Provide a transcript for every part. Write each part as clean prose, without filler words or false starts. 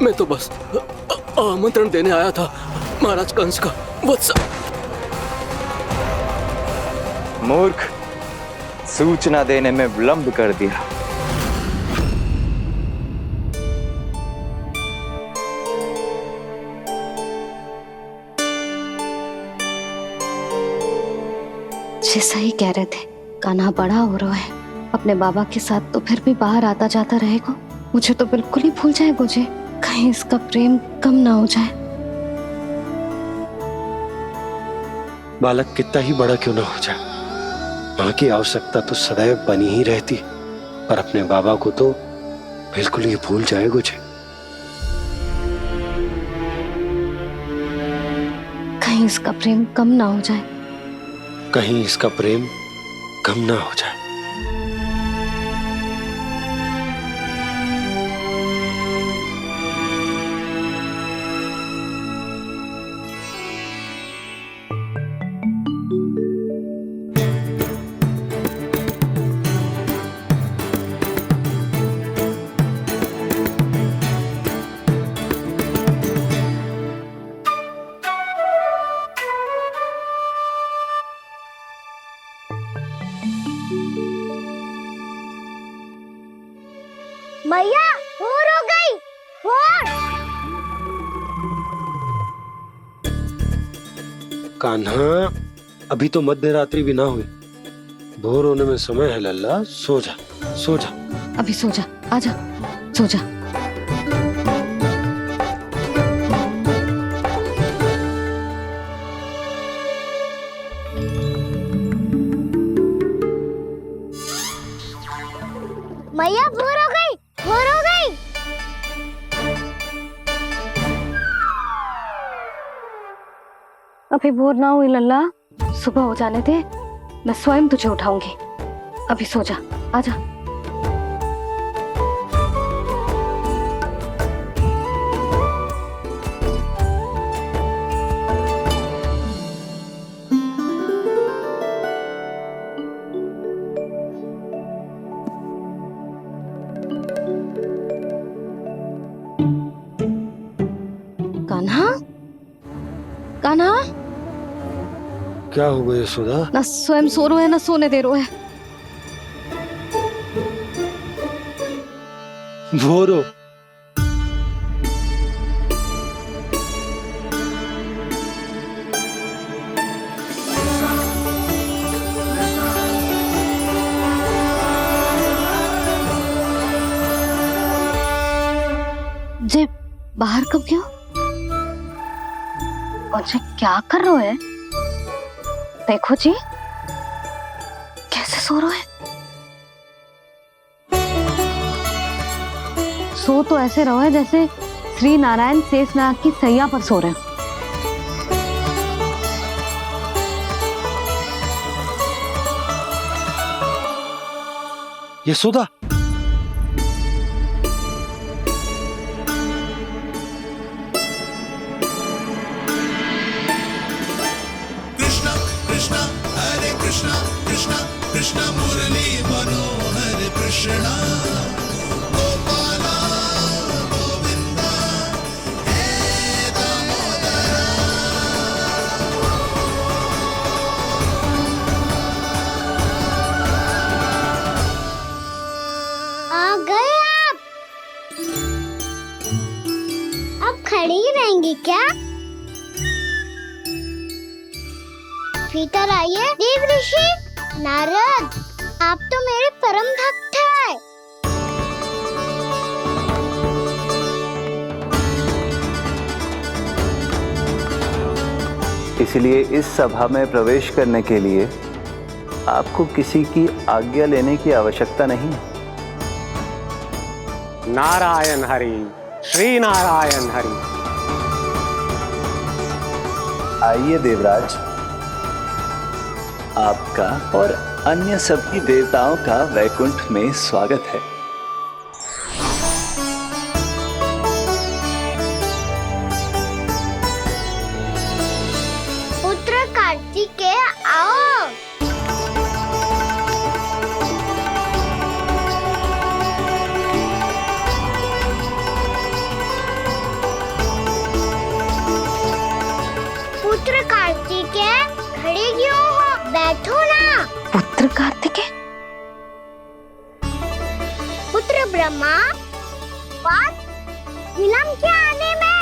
मैं तो बस आमंत्रण देने आया था महाराज कंस का वत्स। मूर्ख, सूचना देने में विलंब कर दिया। जैसा ही कह रहे थे, कान्हा बड़ा हो रहा है, अपने बाबा के साथ तो फिर भी बाहर आता जाता रहेगा। मुझे तो बिल्कुल ही भूल जाए मुझे, कहीं इसका प्रेम कम ना हो जाए। बालक कितना ही बड़ा क्यों ना हो जाए, माँ की आवश्यकता तो सदैव बनी ही रहती, पर अपने बाबा को तो बिल्कुल ही भूल जाए मुझे। कहीं इसका प्रेम कम ना हो जाए, कहीं इसका प्रेम कम ना हो जाए। मैया भोर हो गई, भोर। कान्हा, अभी तो मध्य रात्रि भी ना हुई, भोर होने में समय है लल्ला, सो जा सो जा। अभी सो जा, आजा सो जा। मैया भोर हो गई, भोर हो गई। अभी भोर ना हुई लल्ला, सुबह हो जाने दे, मैं स्वयं तुझे उठाऊंगी। अभी सो जा, आजा। कान्हा, कान्हा, क्या हो गया यशोदा? ना स्वयं सो रो है ना सोने दे रो है। भोर हो। जे बाहर कब क्यों? और जे क्या कर रहे है? देखो जी, कैसे सो रहे है। सो तो ऐसे रहो है जैसे श्री नारायण शेषनाग की सैया पर सो रहे हो। यशोदा, कृष्ण मुरली मनोहर कृष्ण गोपाला गोविंदा हे दामोदरा। आ गए आप। अब खड़ी ही रहेंगी क्या? भीतर आइए देव ऋषि। नारद, आप तो मेरे परम भक्त हैं। इसलिए इस सभा में प्रवेश करने के लिए आपको किसी की आज्ञा लेने की आवश्यकता नहीं है। नारायण हरि, श्री नारायण हरि। आइए देवराज, आपका और अन्य सभी देवताओं का वैकुंठ में स्वागत है। पुत्र कार्तिकेय आओ। बैठो ना। पुत्र कार्तिकेय, पुत्र ब्रह्मा, बात विलंब क्या आने में?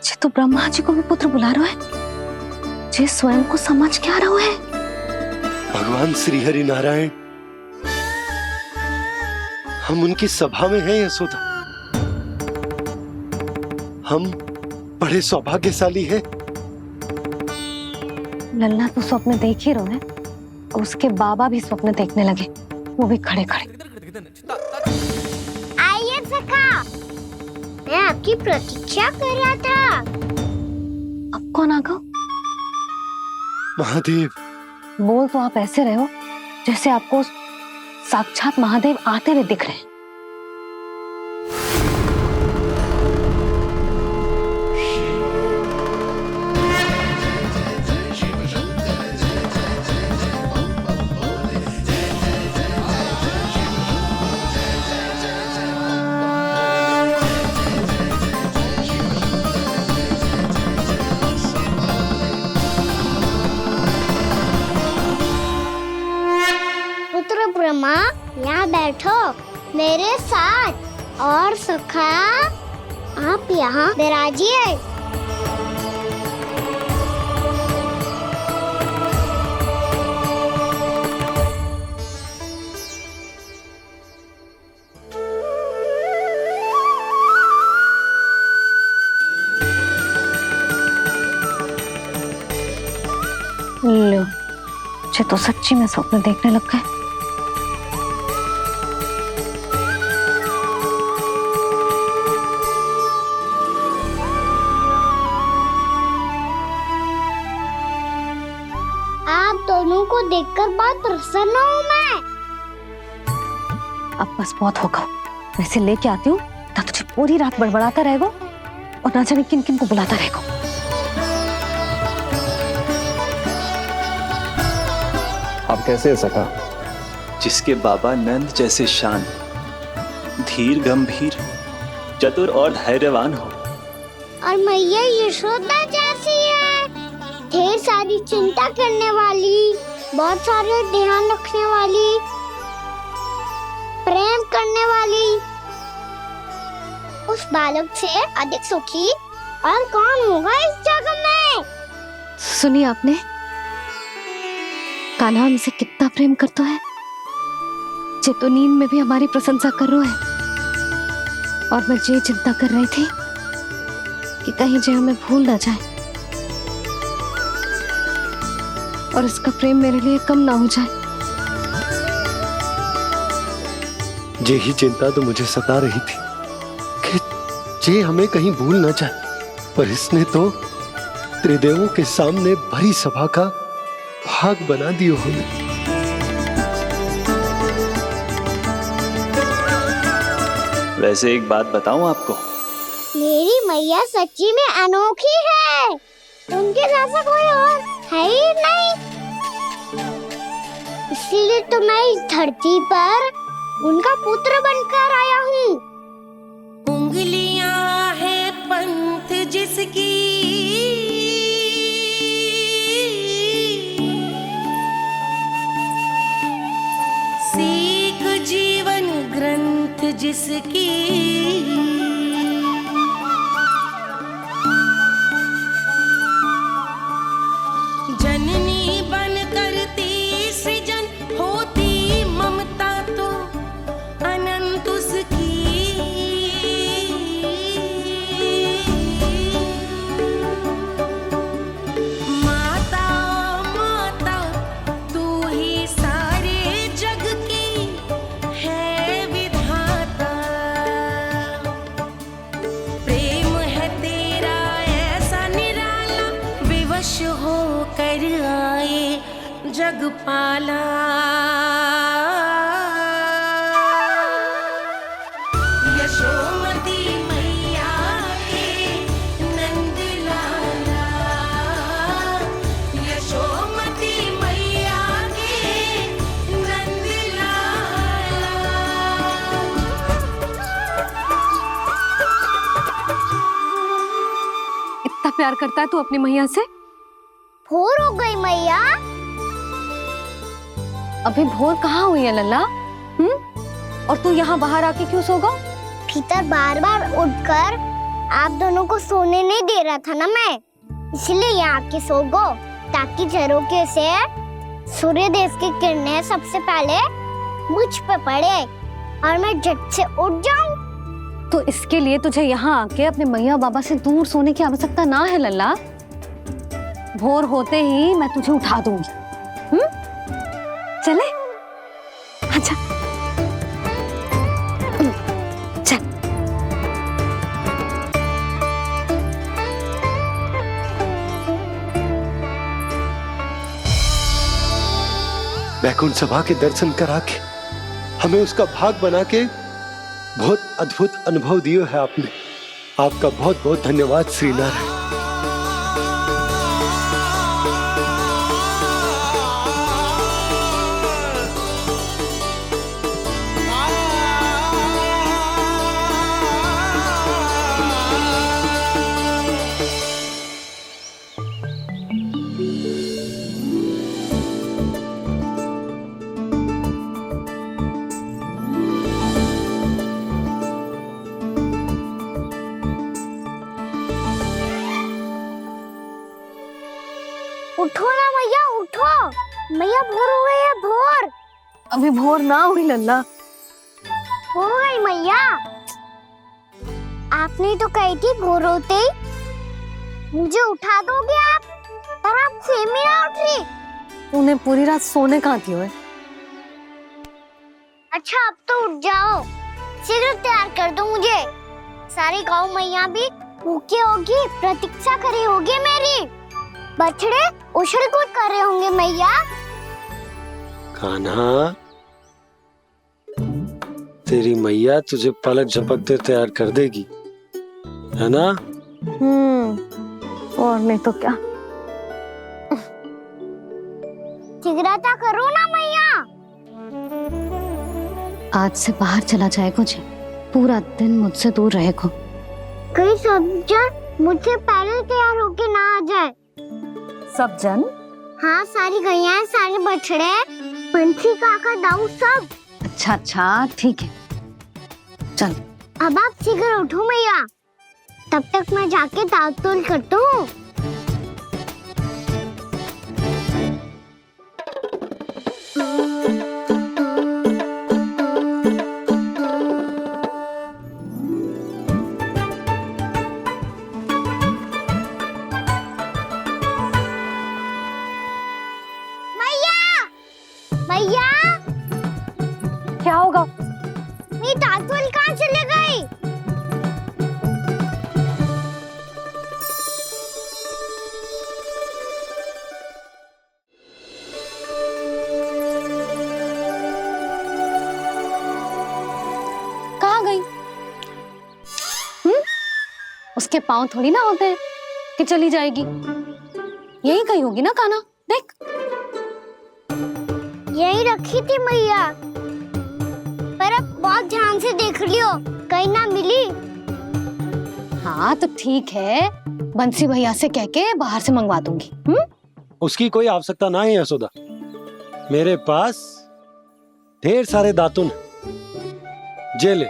जे तो ब्रह्मा जी को भी पुत्र बुला रहा है, जे स्वयं को समझ क्या रहा है। भगवान श्री हरि नारायण, हम उनकी सभा में हैं यशोदा। हम बड़े सौभाग्यशाली हैं। लल्ला तो स्वप्न देख ही रहे हैं, उसके बाबा भी स्वप्न देखने लगे, वो भी खड़े खड़े। आइए सखा, मैं आपकी प्रतीक्षा कर रहा था। अब कौन आ गया? महादेव। बोल तो आप ऐसे रहे हो जैसे आपको साक्षात महादेव आते हुए दिख रहे हैं। पुत्र ब्रह्मा, यहाँ बैठो मेरे साथ। और सखा, आप यहाँ विराजिए। लो, मुझे तो सच्ची में स्वप्न देखने लग गए। आप दोनों को देखकर बहुत प्रसन्न हूँ मैं। अब बस बहुत होगा, मैं इसे लेके आती हूँ, ना तुझे पूरी रात बड़बड़ाता रहेगा और ना जाने किन किन को बुलाता रहेगा। आप कैसे हैं सखा? जिसके बाबा नंद जैसे शांत, धीर गंभीर, चतुर और धैर्यवान हो, और मैया यशोदा जैसी है, ढेर सारी चिंता करने वाली, बहुत सारे ध्यान रखने वाली, प्रेम करने वाली। उस बालक से अधिक सुखी और कौन होगा इस जग में? सुनिए आपने, कान्हा हमसे कितना प्रेम करता है, जे तो नींद में भी हमारी प्रशंसा कर रहा है। और मैं ये चिंता कर रही थी कि कहीं जे हमें भूल ना जाए और इसका प्रेम मेरे लिए कम ना हो जाए। यही चिंता तो मुझे सता रही थी कि जे हमें कहीं भूल ना जाए, पर इसने तो त्रिदेवों के सामने भरी सभा का भाग बना दियो हमें। वैसे एक बात बताऊं आपको, मेरी मैया सच्ची में अनोखी है, उनके जैसा कोई और है ही नहीं। इसीलिए तो मैं इस धरती पर उनका पुत्र बनकर आया हूँ। उंगलियां है पंथ जिसकी, सीख जीवन ग्रंथ जिसकी, जननी बन करती सृजन होती ममता तो अनंत उसकी। माता माता तू ही सारे जग की है विधाता, प्रेम है तेरा ऐसा निराला, विवश हो कर आए जग पाला। यशोमती मैया के नंद लाला, यशोमती मैया के नंद लाला। प्यार करता है तू अपनी मैया से? भोर हो गई मैया। अभी भोर कहाँ हुई है लल्ला? और तू यहाँ बाहर आके क्यों सो गया? भीतर बार बार उठकर आप दोनों को सोने नहीं दे रहा था ना मैं, इसलिए यहाँ आके सो गो, ताकि झरोके से सूर्य देव की किरणें सबसे पहले मुझ पे पड़े और मैं झट से उठ जाऊं। तो इसके लिए तुझे यहाँ आके अपने मैया बाबा से दूर सोने की आवश्यकता ना है लल्ला। भोर होते ही मैं तुझे उठा दूंगी। चले अच्छा चल। वैकुंठ सभा के दर्शन करा के हमें उसका भाग बना के बहुत अद्भुत अनुभव दिए है आपने। आपका बहुत बहुत धन्यवाद श्री नारायण। उठो ना मैया, उठो। मैया भोर हो गई है, भोर। अभी भोर ना हुई लल्ला। हो गई मैया। आपने तो कही थी भोर होते ही मुझे उठा दोगे आप, पर आप सेम ही ना उठ रही। उन्हें पूरी रात सोने कहाँ थी हुए? अच्छा अब तो उठ जाओ, शीघ्र तैयार कर दो मुझे। सारी गाँव मैया भी भूखी होगी, प्रतीक्षा करे होगी मेरी। बछड़े उछल कूद कर रहे होंगे मैया। कान्हा, तेरी मैया तुझे पलक झपकते तैयार कर देगी, है ना? और नहीं तो क्या। शीघ्रता करो ना मैया। आज से बाहर चला जाएगा जी, पूरा दिन मुझसे दूर रहेगा। कहीं सब जन मुझसे पहले तैयार होके ना आ जाए। सब जन? हाँ, सारी गैया, सारे बछड़े, पंछी, काका, दाऊ सब। अच्छा अच्छा ठीक है, चल। अब आप शीघ्र उठो मैया, तब तक मैं जाके ताल-तोल करता हूँ। मैया, क्या होगा? मेरी ताल-तोल कहाँ चले गई? कहाँ गई? उसके पाँव थोड़ी ना होते हैं कि चली जाएगी। यही कहीं होगी ना कान्हा, देख। यही रखी थी मैया, पर अब बहुत ध्यान से देख लियो, कहीं ना मिली। हाँ तो ठीक है, बंसी भैया से कह के बाहर से मंगवा दूंगी। उसकी कोई आवश्यकता ना है यशोदा, मेरे पास ढेर सारे दातुन हैं। जे ले।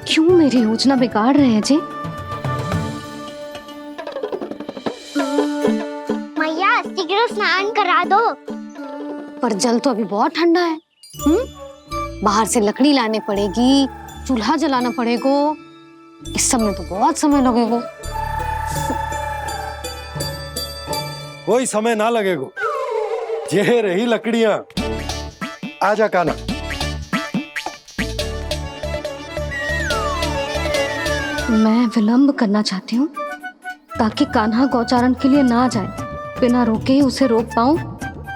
क्यों मेरी योजना बिगाड़ रहे हैं जी? मैया शीघ्र स्नान करा दो। पर जल तो अभी बहुत ठंडा है। बाहर से लकड़ी लानी पड़ेगी, चूल्हा जलाना पड़ेगा, इस सब में तो बहुत समय लगेगा। कोई समय ना लगेगा, ये रही लकड़ियां। आजा कान्हा। मैं विलंब करना चाहती हूँ ताकि कान्हा गौचारण के लिए ना जाए, बिना रोके ही उसे रोक पाऊं,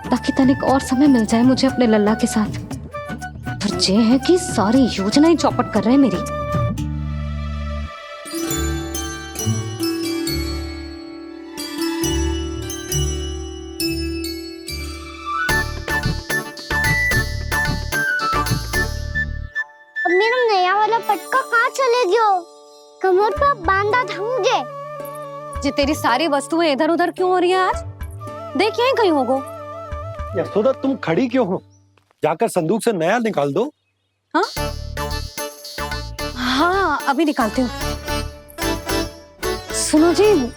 ताकि तनिक और समय मिल जाए मुझे अपने लल्ला के साथ। पर ये है कि सारी योजना ही चौपट कर रहे हैं मेरी। काका कहाँ चले गयो? कमर पर बांधा था मुझे। जी तेरी सारी वस्तुएं इधर उधर क्यों हो रही हैं आज? देख यहीं कहीं होगो। यशोदा तुम खड़ी क्यों हो? जाकर संदूक से नया निकाल दो। हाँ हाँ अभी निकालती हूँ। सुनो जी,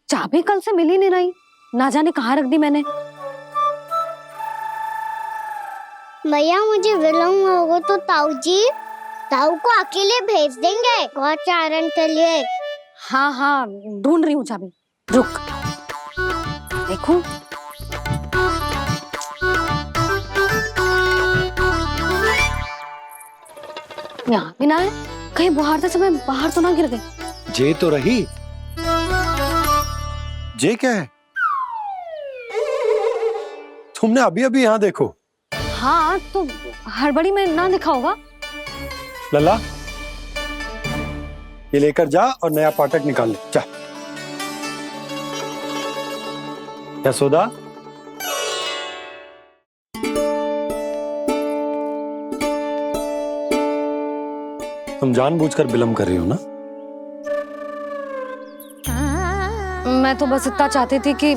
चाबी कल से मिल ही नहीं रही, ना जाने कहाँ रख दी मैंने। भैया मुझे विलम्ब होगा तो ताऊ को अकेले भेज देंगे गौचारण के लिए। हाँ हाँ ढूंढ रही हूँ चाबी, रुक। देखो यहाँ भी ना है, कहीं बुहारते समय बाहर तो ना गिर गई। जे तो रही। जे क्या है? तुमने अभी अभी यहाँ देखो। हाँ तो हड़बड़ी में ना दिखा होगा। लल्ला ये लेकर जा और नया पाठक निकाल ले जा। यशोदा तुम जानबूझकर विलम्ब कर रही हो ना? मैं तो बस इतना चाहती थी कि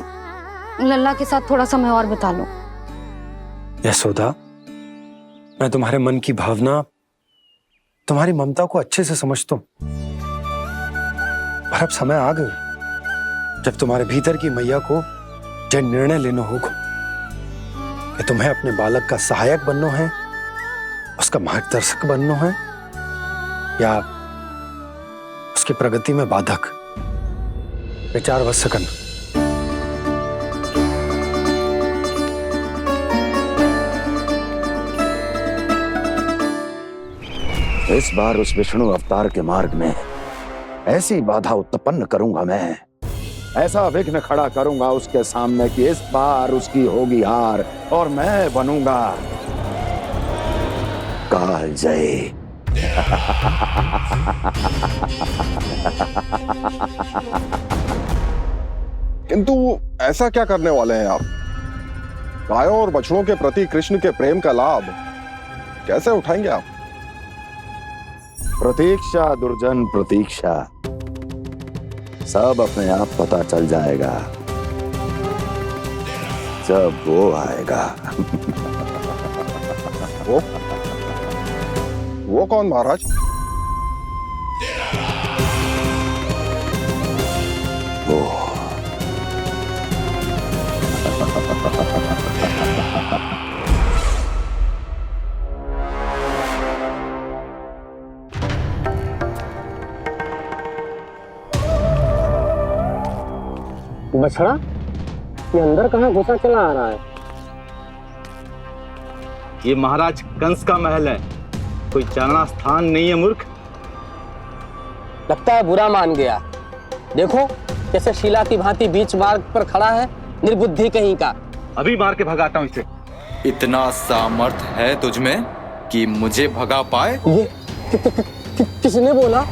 लल्ला के साथ थोड़ा समय और बिता लूं। यशोदा मैं तुम्हारे मन की भावना, तुम्हारी ममता को अच्छे से समझता हूं, पर अब समय आ गया जब तुम्हारे भीतर की मैया को जो निर्णय लेना होगा कि तुम्हें अपने बालक का सहायक बनना है, उसका मार्गदर्शक बनना है, या उसकी प्रगति में बाधक। विचार अवश्य करना। इस बार उस विष्णु अवतार के मार्ग में ऐसी बाधा उत्पन्न करूंगा, मैं ऐसा विघ्न खड़ा करूंगा उसके सामने कि इस बार उसकी होगी हार और मैं बनूंगा कालजयी। किंतु ऐसा क्या करने वाले हैं आप? गायों और बछड़ों के प्रति कृष्ण के प्रेम का लाभ कैसे उठाएंगे आप? प्रतीक्षा दुर्जन प्रतीक्षा, सब अपने आप पता चल जाएगा जब वो आएगा। वो कौन महाराज? वो बछड़ा ये अंदर कहाँ घुसा चला आ रहा है? ये महाराज कंस का महल है, कोई जाना स्थान नहीं है मूर्ख। लगता है बुरा मान गया। देखो कैसे शिला की भांति बीच मार्ग पर खड़ा है, निर्बुद्धि कहीं का। अभी मार के भगाता हूँ इसे। इतना सामर्थ है तुझमें कि मुझे भगा पाए? ये किसने बोला?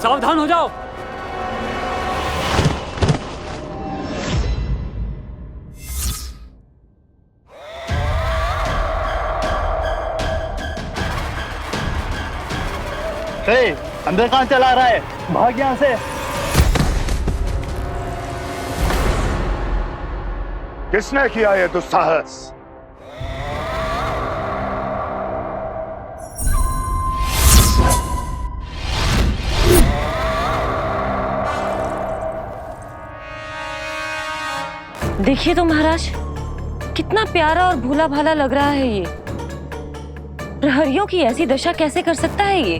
सावधान हो जाओ। अंदर कहाँ चला रहा है? भाग यहाँ से। किसने किया ये दुस्साहस? देखिए तो महाराज, कितना प्यारा और भोला भाला लग रहा है ये। प्रहरियों की ऐसी दशा कैसे कर सकता है ये?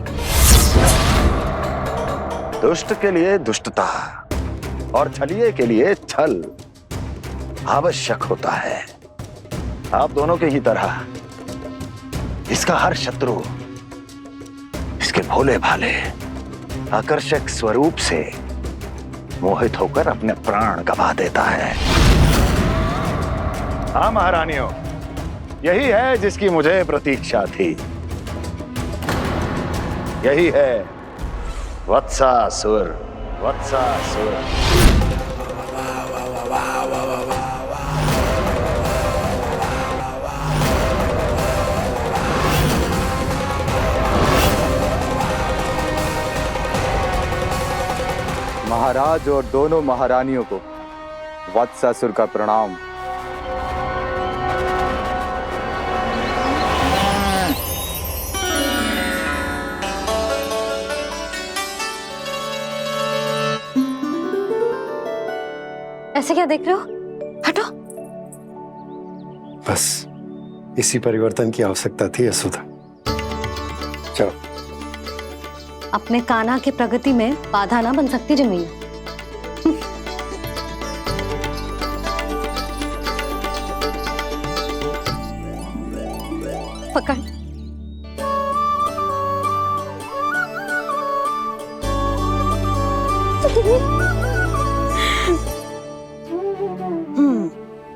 दुष्ट के लिए दुष्टता और छलिए के लिए छल आवश्यक होता है। आप दोनों के ही तरह इसका हर शत्रु इसके भोले भाले आकर्षक स्वरूप से मोहित होकर अपने प्राण गंवा देता है। हाँ महारानियों, यही है जिसकी मुझे प्रतीक्षा थी। यही है वत्सासुर। वत्सासुर। महाराज और दोनों महारानियों को वत्सासुर का प्रणाम। ऐसे क्या देख रहे हो? हटो। बस इसी परिवर्तन की आवश्यकता थी यशोदा। चलो। अपने कान्हा की प्रगति में बाधा ना बन सकती जमीन। पकड़।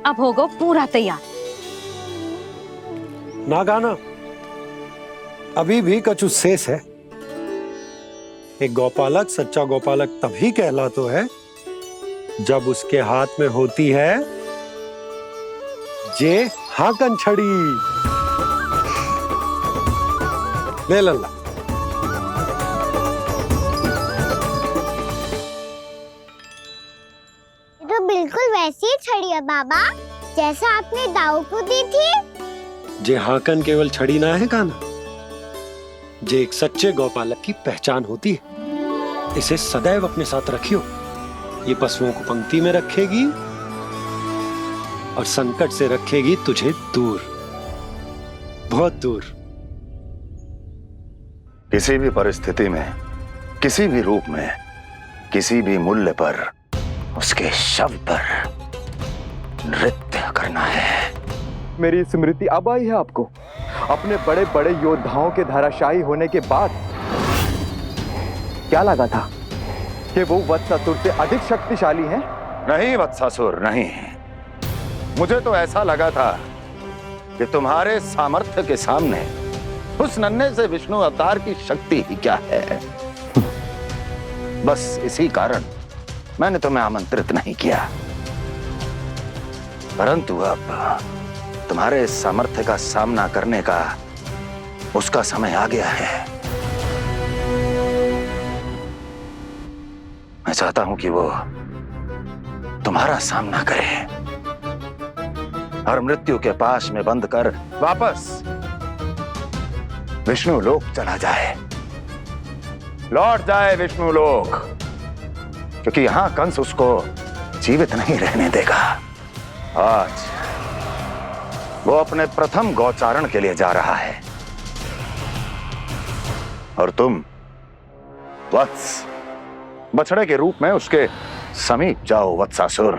अब होगा पूरा तैयार। ना गाना, अभी भी कछु शेष है। एक गौपालक सच्चा गौपालक तभी कहलाता है जब उसके हाथ में होती है जे हाकन छड़ी। ले लल्ला। तो बिल्कुल वैसी ही छड़ी है बाबा, जैसा आपने दाऊ को दी थी। जे हाकन केवल छड़ी ना है कान्हा, जे एक सच्चे गौपालक की पहचान होती है। इसे सदैव अपने साथ रखियो। ये पशुओं को पंक्ति में रखेगी और संकट से रखेगी तुझे दूर, बहुत दूर। किसी भी परिस्थिति में, किसी भी रूप में, किसी भी मूल्य पर उसके शव पर नृत्य करना है। मेरी स्मृति अब आई है आपको? अपने बड़े बड़े योद्धाओं के धराशायी होने के बाद क्या लगा था कि वो वत्सासुर से अधिक शक्तिशाली हैं? नहीं वत्सासुर, नहीं। मुझे तो ऐसा लगा था कि तुम्हारे सामर्थ्य के सामने उस नन्हे से विष्णु अवतार की शक्ति ही क्या है। बस इसी कारण मैंने तुम्हें आमंत्रित नहीं किया। परंतु अब तुम्हारे सामर्थ्य का सामना करने का उसका समय आ गया है। मैं चाहता हूं कि वो तुम्हारा सामना करे और मृत्यु के पाश में बंद कर वापस विष्णु लोक चला जाए, लौट जाए विष्णु लोक, क्योंकि यहां कंस उसको जीवित नहीं रहने देगा। आज वो अपने प्रथम गौचारण के लिए जा रहा है और तुम वत्स बछड़े के रूप में उसके समीप जाओ वत्सासुर।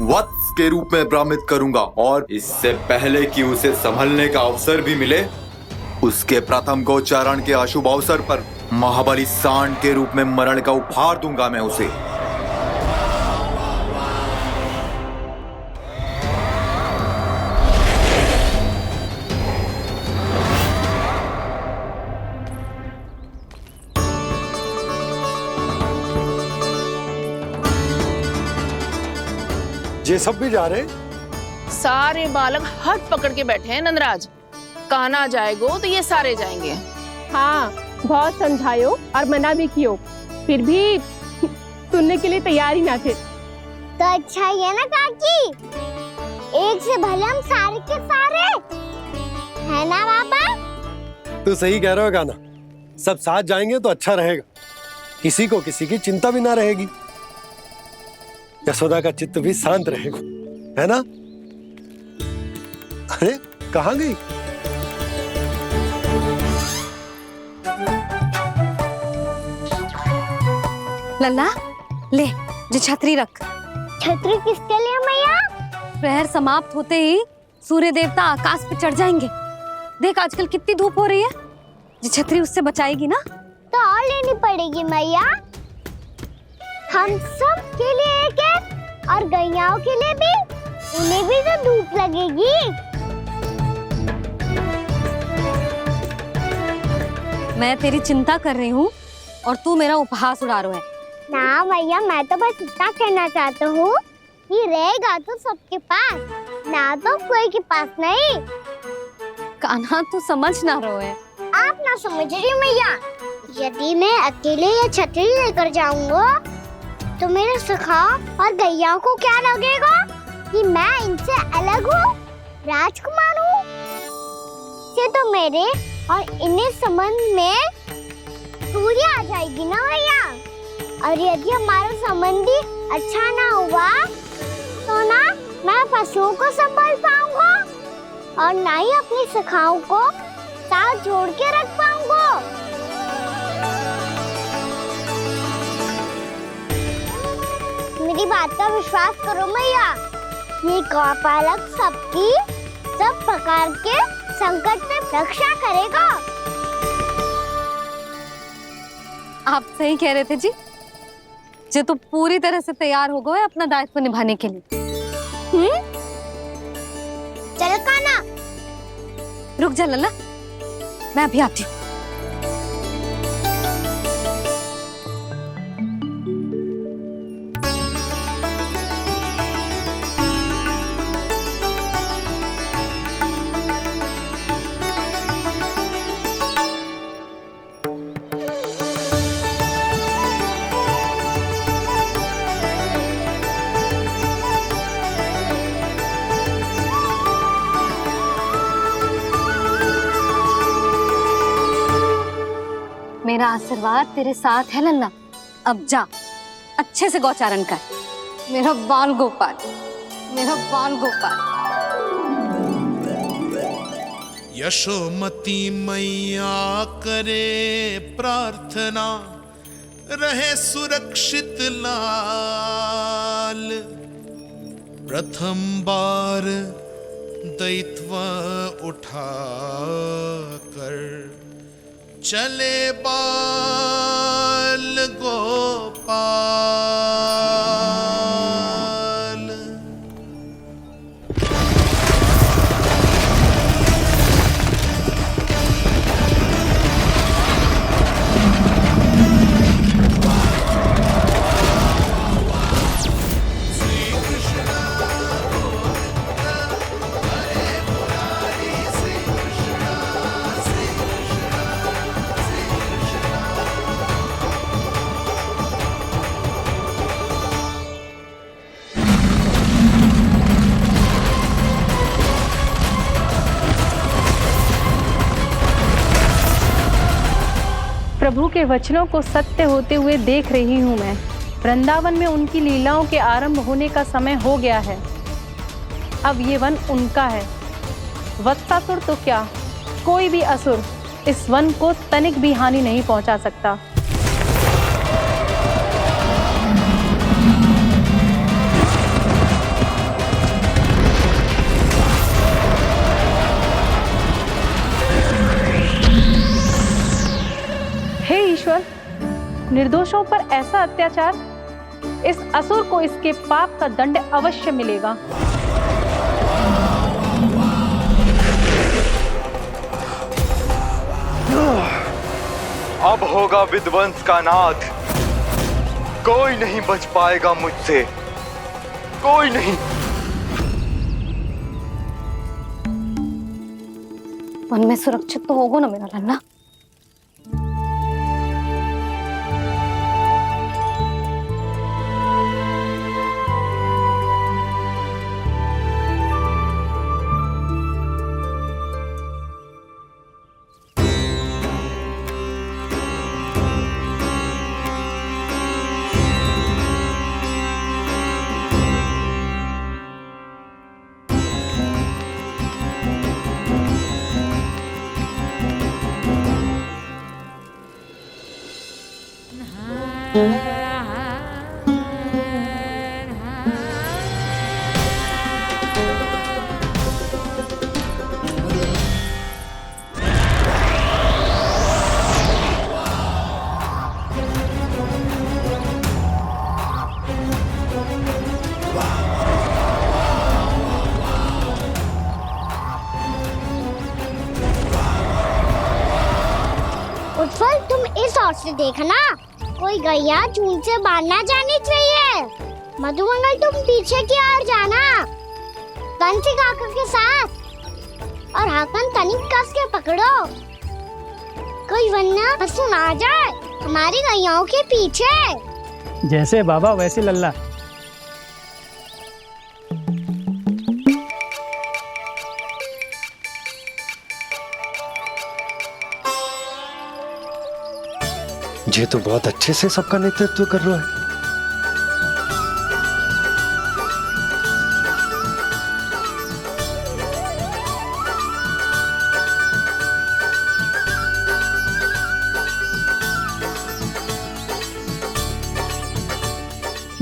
वत्स के रूप में भ्रमित करूंगा और इससे पहले कि उसे संभलने का अवसर भी मिले, उसके प्रथम गोचारण के अशुभ अवसर पर महाबली सांड के रूप में मरण का उपहार दूंगा मैं उसे। ये सब भी जा रहे? सारे बालक हाथ पकड़ के बैठे हैं नंदराज। कान्हा जाएगो तो ये सारे जाएंगे। हाँ, बहुत समझायो और मना भी कियो, फिर भी सुनने के लिए तैयार ही ना थे। तो अच्छा ही है ना काकी, एक से भले हम सारे के सारे, है ना बाबा? तू सही कह रहा हो गाना, सब साथ जाएंगे तो अच्छा रहेगा, किसी को किसी की चिंता भी ना रहेगी, यशोदा का चित्त भी शांत रहेगा, है ना? अरे कहाँ गई? लल्ला ले, जो छतरी रख। छतरी किसके लिए मैया? प्रहर समाप्त होते ही सूर्य देवता आकाश पे चढ़ जाएंगे। देख आजकल कितनी धूप हो रही है, जो छतरी उससे बचाएगी ना। तो और लेनी पड़ेगी मैया, हम सब के लिए एक एक और गैयाओं के लिए भी उन्हें भी तो धूप लगेगी। मैं तेरी चिंता कर रही हूँ और तू मेरा उपहास उड़ा रहा है। ना भैया, मैं तो बस इतना कहना चाहता हूँ कि रहेगा तो सबके पास, ना तो कोई के पास नहीं। कान्हा तू समझ ना रहो है। आप ना समझ रही भैया, यदि मैं अकेले ये छतरी लेकर जाऊंगा तो मेरे सखा और गैया को क्या लगेगा कि मैं इनसे अलग हूँ, राजकुमार हूँ। ये तो मेरे और इन्हें संबंध में दूरी आ जाएगी ना भैया। और यदि हमारा संबंध ही अच्छा ना हुआ तो ना मैं पशुओं को संभाल पाऊंगा और ना ही अपनी सखाओं को साथ जोड़ के रख पाऊंगा। मेरी बात का विश्वास करो भैया, ये गौपालक सबकी सब प्रकार के संकट से रक्षा करेगा। आप सही कह रहे थे जी। जो तो पूरी तरह से तैयार हो गए अपना दायित्व निभाने के लिए। चल कान्हा। रुक जा लल्ला, मैं अभी आती हूँ। मेरा आशीर्वाद तेरे साथ है लल्ला। अब जा, अच्छे से गौचारण कर। मेरा बाल गोपाल, मेरा बाल गोपाल। यशोमती मैया करे प्रार्थना, रहे सुरक्षित लाल। प्रथम बार दैत्व उठा कर चले बाल गोपाल। प्रभु के वचनों को सत्य होते हुए देख रही हूँ मैं। वृंदावन में उनकी लीलाओं के आरंभ होने का समय हो गया है। अब ये वन उनका है। वत्सासुर तो क्या, कोई भी असुर इस वन को तनिक भी हानि नहीं पहुंचा सकता। हे ईश्वर, निर्दोषों पर ऐसा अत्याचार, इस असुर को इसके पाप का दंड अवश्य मिलेगा। अब होगा विध्वंस का नाद। कोई नहीं बच पाएगा मुझसे, कोई नहीं। वन में सुरक्षित तो होगा ना मेरा लल्ला। से देखना, कोई गैया चून से बांधना जानी चाहिए। मधुमंगल तुम पीछे की ओर जाना, कंसी काका के साथ, और हाकन तनिक कस के पकड़ो, कोई वरना पशु ना जाए हमारी गैयाओं के पीछे। जैसे बाबा वैसे लल्ला। ये तो बहुत अच्छे से सबका नेतृत्व कर रहा है।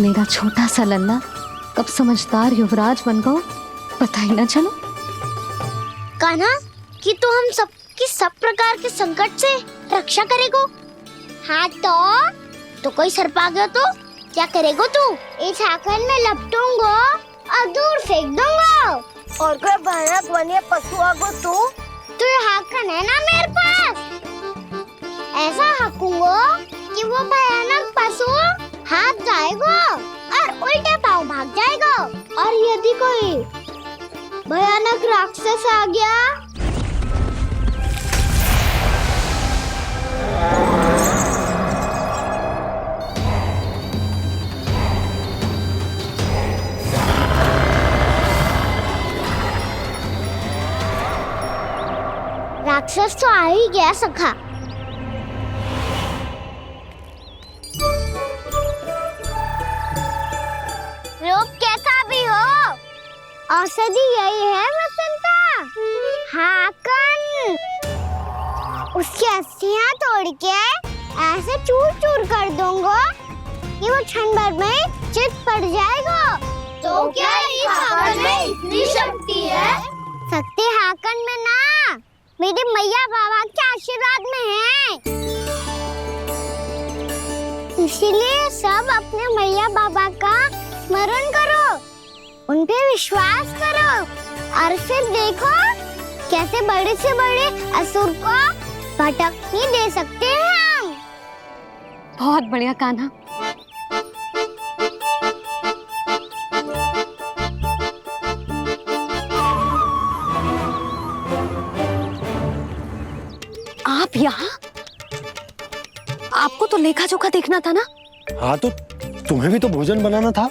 मेरा छोटा सा लल्ला कब समझदार युवराज बन गो पता ही ना चलो। कान्हा, कि तू हम सब प्रकार के संकट से रक्षा करेगो। हाँ तो कोई सर्प आ गया तो क्या करेगो तू? इस हाकन में लपटूंगा और दूर फेंक दूंगा। और कोई भयानक वन्य पशु आगो तो ये हाकन है ना मेरे पास, ऐसा हाकूंगा कि वो भयानक पशु हाथ जाएगा और उल्टे पांव भाग जाएगा। और यदि कोई भयानक राक्षस आ गया राक्षस तो आ ही गया सखा। रूप कैसा भी हो, औषधि यही है वसंता। हाकन उसकी अस्थियां तोड़ के ऐसे चूर चूर कर दूंगा कि वो क्षण भर में चित पड़ जाएगा। तो क्या इस हाकन में इतनी शक्ति है? शक्ति हाकन में ना, मेरे मैया बाबा के आशीर्वाद में है। इसीलिए सब अपने मैया बाबा का स्मरण करो, उन पे विश्वास करो, और फिर देखो कैसे बड़े से बड़े असुर को भटकने दे सकते हैं हम। बहुत बढ़िया कान्हा। आप यहाँ? आपको तो लेखा जोखा देखना था ना? हाँ तो तुम्हें भी तो भोजन बनाना था।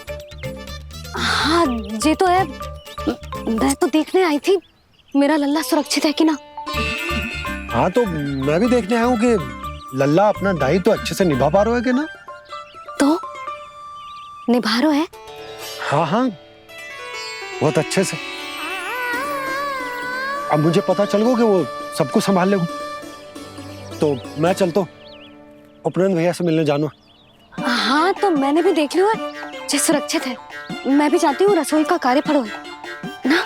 हाँ ये तो है, मैं तो देखने आई थी मेरा लल्ला सुरक्षित है कि ना। हाँ तो मैं भी देखने आया हूँ कि लल्ला अपना दायित्व तो अच्छे से निभा पा रहा है कि ना। तो निभा रहा है? हाँ हाँ बहुत अच्छे से। अब मुझे पता चल गया कि वो सबको संभाल लेगा, तो मैं चलता हूँ, उपनंद भैया से मिलने जाना। हाँ तो मैंने भी देख लिया जो सुरक्षित है। मैं भी चाहती हूँ रसोई का कार्य पड़ो ना।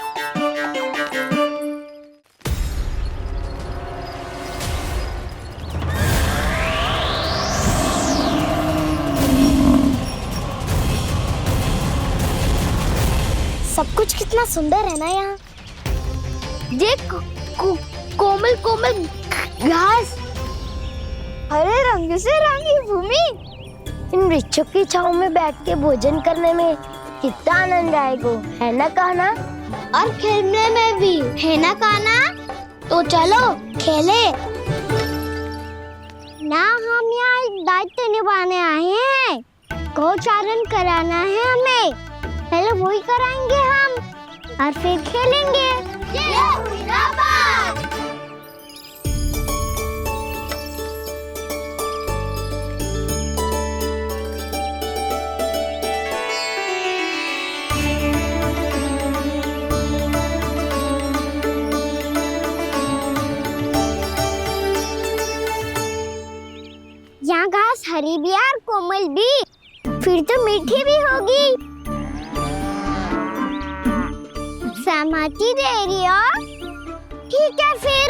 सब कुछ कितना सुंदर है ना यहाँ। देख कोमल कोमल घास, हरे रंग से रंगी भूमि, इन वृक्षों की छांव में बैठ के भोजन करने में कितना आनंद आएगा, है ना कान्हा? और खेलने में भी, है ना कान्हा? तो चलो खेले ना। हम यहाँ एक दायित्व निभाने आए हैं, गोचारण कराना है हमें। पहले वही कराएंगे हम और फिर खेलेंगे। यहाँ घास हरी भी और कोमल भी, फिर तो मीठी भी होगी। सहमति दे रही हो? ठीक है फिर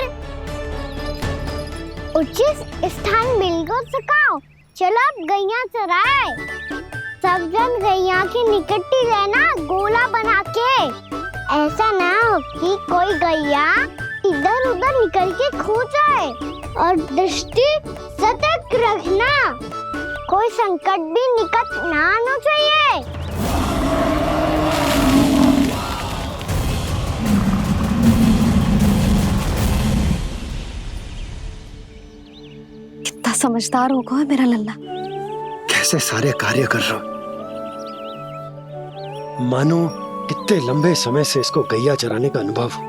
उचित स्थान मिलकर सिखाओ। चलो अब गैया चराए। सब जन गैया के निकट ही रहना, गोला बना के। ऐसा ना हो कि कोई गैया इधर उधर निकल के खो जाए, और दृष्टि सतर्क के रखना, कोई संकट भी निकट ना आना चाहिए। कितना समझदार होगा मेरा लल्ला। कैसे सारे कार्य कर रहा, मानो कितने लंबे समय से इसको गैया चराने का अनुभव हो।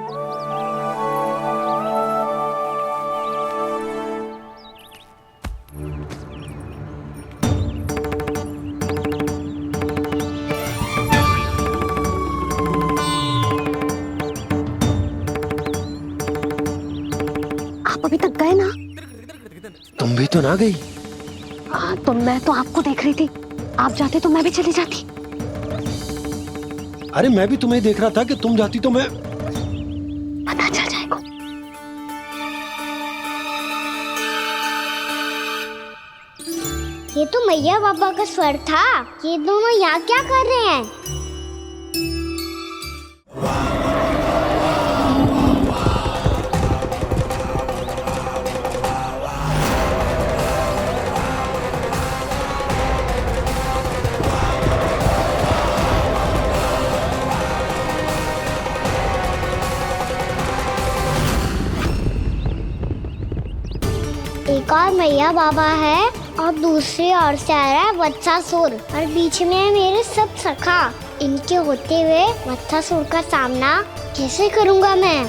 आप अभी तक गए ना? तुम भी तो ना गई। तो मैं तो आपको देख रही थी, आप जाते तो मैं भी चली जाती। अरे मैं भी तुम्हें देख रहा था कि तुम जाती तो मैं। पता चल जाएगा। ये तो मैया बाबा का स्वर था। ये दोनों यहाँ क्या कर रहे हैं? एक और मैया बाबा है और दूसरी ओर से आ रहा है वत्सासुर और बीच में है मेरे सब सखा। इनके होते हुए वत्सासुर का सामना कैसे करूंगा मैं?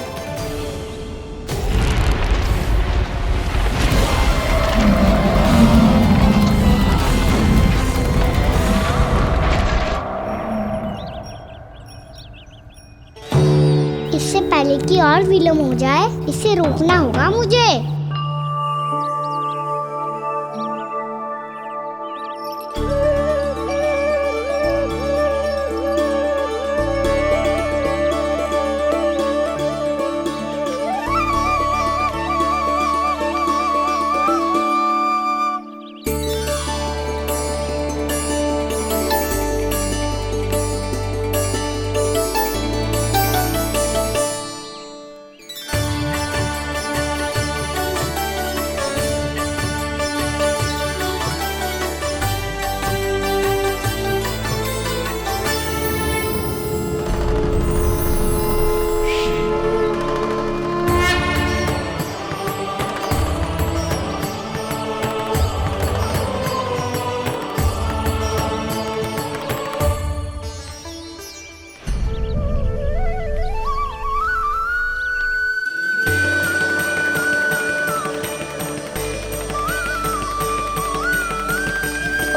इससे पहले कि और विलम्ब हो जाए, इसे रोकना होगा मुझे।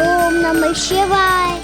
ओम नमः शिवाय।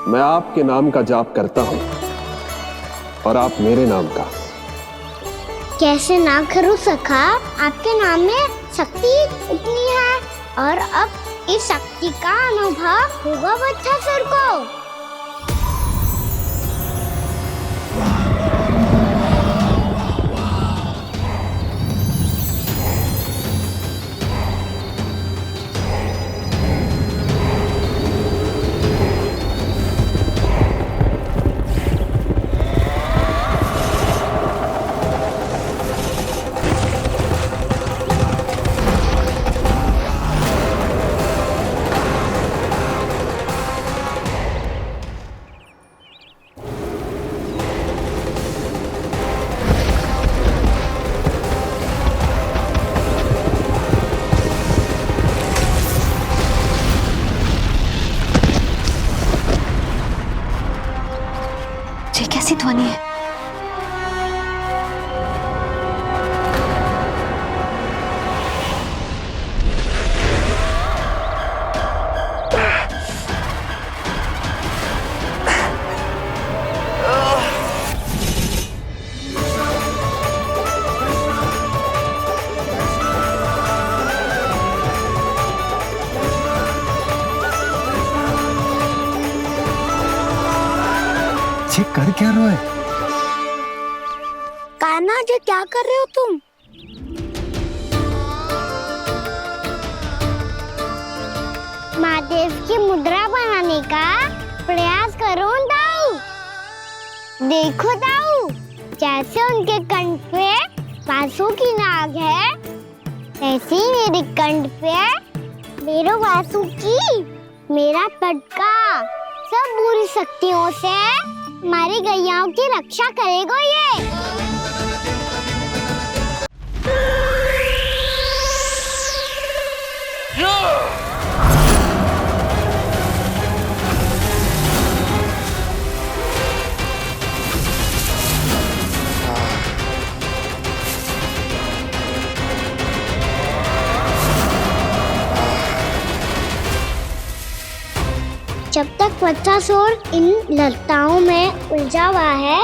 मैं आपके नाम का जाप करता हूं और आप मेरे नाम का। कैसे ना करूं सखा, आपके नाम में शक्ति इतनी है और अब इस शक्ति का अनुभव होगा वत्सासुर को। ये कैसी ध्वनि है? बच्चे कर क्या रहे हो? कान्हा जी क्या कर रहे हो तुम? महादेव की मुद्रा बनाने का प्रयास करो दाऊ। देखो दाऊ, जैसे उनके कंठ पे वासु की नाग है, ऐसे ही मेरे कंठ पे मेरो वासु की मेरा पटका सब बुरी शक्तियों से हमारी गैयाओं की रक्षा करेगा ये। जब तक बच्चासुर इन लताओं में उलझा हुआ है,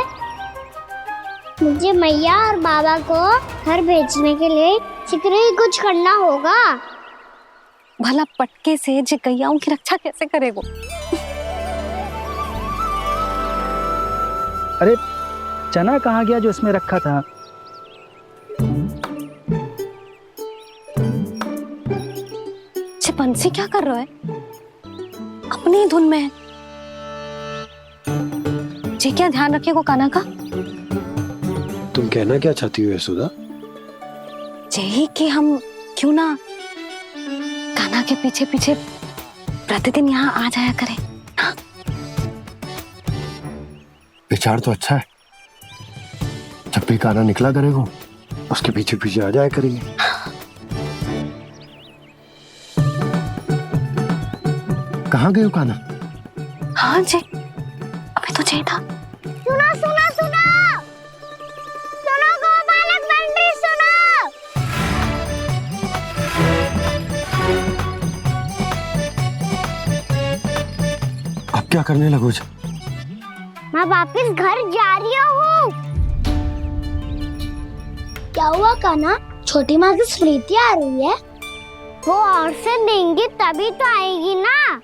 मुझे मैया और बाबा को घर भेजने के लिए शीघ्र ही कुछ करना होगा। भला पटके से जे गैयाओं की रक्षा कैसे करेगो? अरे चना कहाँ गया जो इसमें रखा था? बंसी क्या कर रहा है? अपनी धुन में है। जी क्या ध्यान रखिएगा कान्हा का। तुम कहना क्या चाहती हो यशोदा? यही कि हम क्यों ना कान्हा के पीछे पीछे प्रतिदिन यहाँ आ जाया करें। हाँ? विचार तो अच्छा है। जब भी कान्हा निकला करेगा उसके पीछे पीछे आ जाया करेंगे। कहाँ गए हो कान्हा? हाँ जी, अभी तो चाहिए था। सुनो सुनो सुनो सुनो गोपालक बंटी सुनो। अब क्या करने लगो? मैं वापस घर जा रही हूँ। क्या हुआ कान्हा? छोटी माँ की स्मृति आ रही है? वो और से देंगी तभी तो आएगी ना।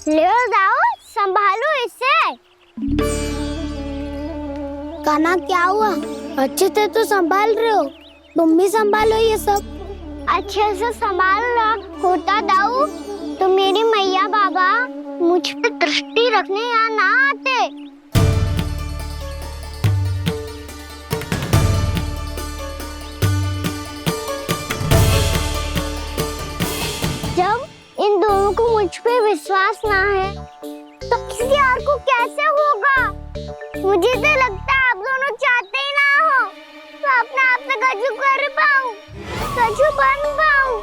ले जाओ, संभालो इसे। कान्हा क्या हुआ? अच्छे से तो संभाल रहे हो, तुम भी संभालो ये सब। अच्छे से संभाल रहा होता दाऊ तो मेरी मैया बाबा मुझ पे दृष्टि रखने यहाँ ना आते। जब इन दोनों को मुझ पे विश्वास ना है तो किसी और को कैसे होगा? मुझे तो लगता है आप दोनों चाहते ही ना हो तो अपने आप से गजू कर पाऊं, गजू बन पाऊं।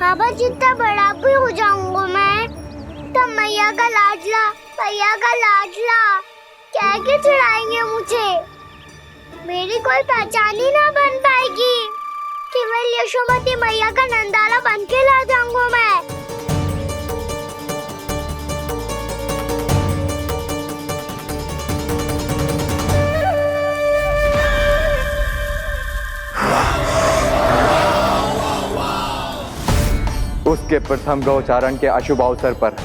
बाबा जितना बड़ा भी हो जाऊंगा मैं तब मैया का लाडला कह के चिढ़ाएंगे मुझे। मेरी कोई पहचान ही ना बन पाएगी। केवल यशोमती मैया का नंदाला बन के ला जाऊंगा मैं। उसके प्रथम गौचारण के अशुभ अवसर पर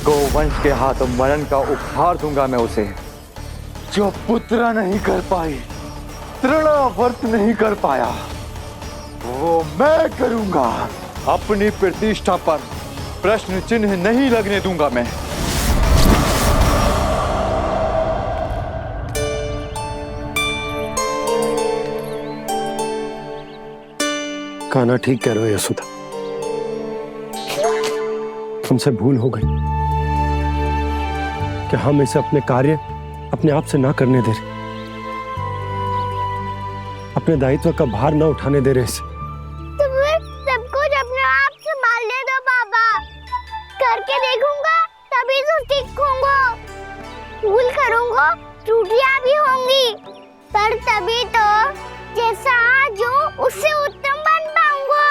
गौवंश के हाथों मरण का उपहार दूंगा मैं उसे। जो पुत्र नहीं कर पाई, तृणावर्त नहीं कर पाया, वो मैं करूंगा। अपनी प्रतिष्ठा पर प्रश्न चिन्ह नहीं लगने दूंगा मैं। कान्हा ठीक कह रहे हो यशोदा, हमसे भूल हो गई कि हम इसे अपने कार्य अपने आप से ना करने दे रहे, अपने दायित्व का भार ना उठाने दे रहे इसे। तो फिर सब कुछ अपने आप से संभालने दो बाबा, करके देखूंगा तभी तो सीखूंगा। भूल करूंगा, त्रुटियां भी होंगी, पर तभी तो उससे उत्तम बन पाऊंगा।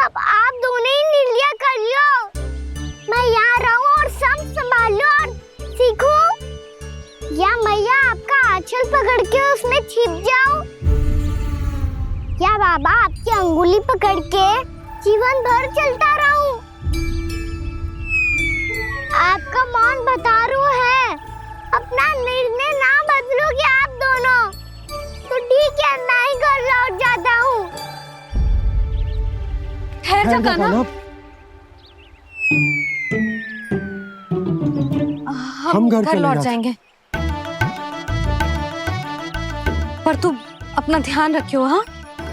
अब आप दोनों ही निर्णय कर लो। मैं यहाँ रहूं और सब संभालूं और सीखूं, या मैया आपका आंचल पकड़ के उसमें छिप जाऊं, या बाबा आपकी अंगुली पकड़ के जीवन भर चलता रहूं। आपका मौन बतारू है, अपना निर्णय ना बदलोगे आप दोनों तो ठीक है, मैं ही घर लौट जाता हूँ। ठहर जा कान्हा, हम घर लौट जाएंगे, पर तू अपना ध्यान रखियो। हाँ,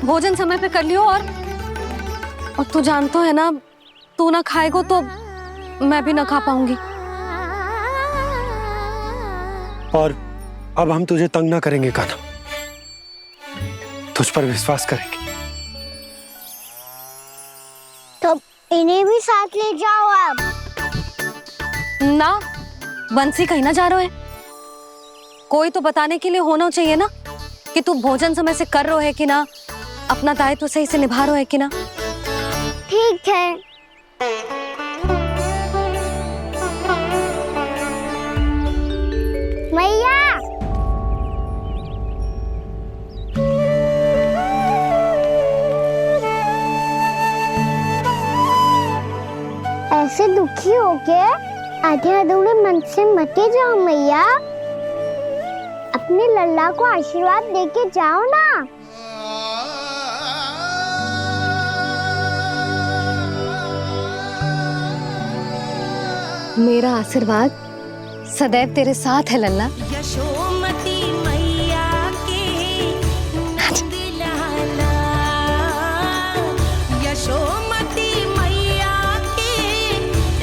भोजन समय पे कर लियो। और तू जानतो है ना, तू ना खाएगो तो मैं भी ना खा पाऊंगी। और अब हम तुझे तंग ना करेंगे कान्हा, तुझ पर विश्वास करेंगे। तो इन्हें भी साथ ले जाओ अब। ना, बंसी कहीं ना जा रहे है, कोई तो बताने के लिए होना चाहिए ना कि तू भोजन समय से कर रहे है कि ना, अपना दायित्व सही से निभा रहे है कि ना। ठीक है। मैया, ऐसे दुखी होके आधे अधूरे मन से मत जाओ मैया, अपने लल्ला को आशीर्वाद देके जाओ ना। मेरा आशीर्वाद सदैव तेरे साथ है लल्ला। यशोमती मैया के नंद लाला, यशोमती मैया के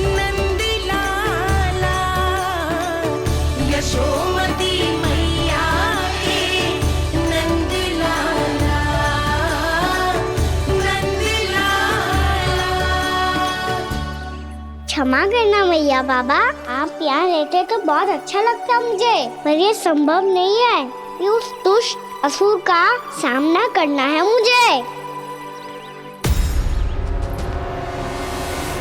नंद लाला, यशोमती मैया के नंद लाला, नंद लाला। क्षमा करना मैया बाबा, आप यहाँ रहते तो बहुत अच्छा लगता मुझे, पर ये संभव नहीं है। उस दुष्ट असुर का सामना करना है मुझे।